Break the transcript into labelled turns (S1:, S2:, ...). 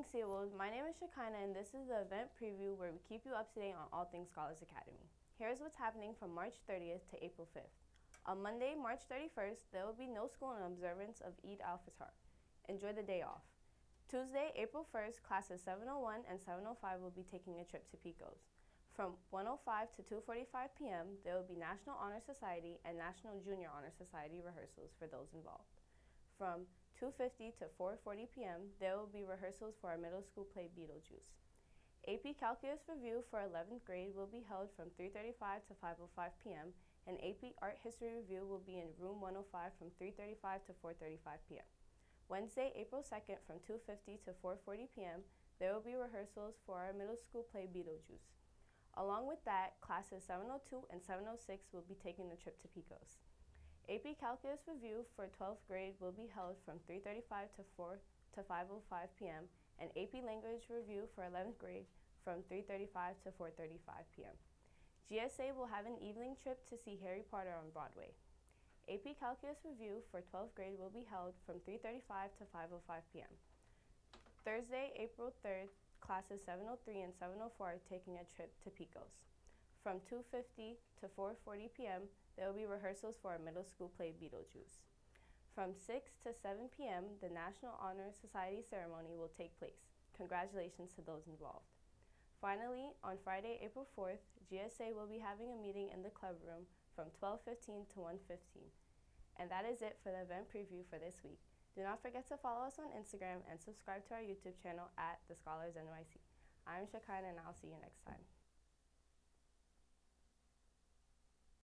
S1: evening, seawolves. My name is Shekinah, and this is the event preview where we keep you up to date on all things Scholars Academy. Here's what's happening from March 30th to April 5th. On Monday, March 31st, there will be no school in observance of Eid al-Fitr. Enjoy the day off. Tuesday, April 1st, classes 701 and 705 will be taking a trip to Pecos. From 1:05 to 2:45 p.m., there will be National Honor Society and National Junior Honor Society rehearsals for those involved. From 2:50 to 4:40 p.m., there will be rehearsals for our middle school play Beetlejuice. AP Calculus Review for 11th grade will be held from 3:35 to 5:05 p.m., and AP Art History Review will be in room 105 from 3:35 to 4:35 p.m. Wednesday, April 2nd from 2:50 to 4:40 p.m., there will be rehearsals for our middle school play Beetlejuice. Along with that, classes 702 and 706 will be taking a trip to Pecos. AP Calculus Review for 12th grade will be held from 3:35 to 5:05 p.m. and AP Language Review for 11th grade from 3:35 to 4:35 p.m. GSA will have an evening trip to see Harry Potter on Broadway. AP Calculus Review for 12th grade will be held from 3:35 to 5:05 p.m. Thursday, April 3rd, classes 703 and 704 are taking a trip to Pecos. From 2:50 to 4:40 p.m., there will be rehearsals for our middle school play Beetlejuice. From 6 to 7 p.m., the National Honor Society ceremony will take place. Congratulations to those involved. Finally, on Friday, April 4th, GSA will be having a meeting in the club room from 12:15 to 1:15. And that is it for the event preview for this week. Do not forget to follow us on Instagram and subscribe to our YouTube channel at TheScholarsNYC. I'm Shekinah, and I'll see you next time.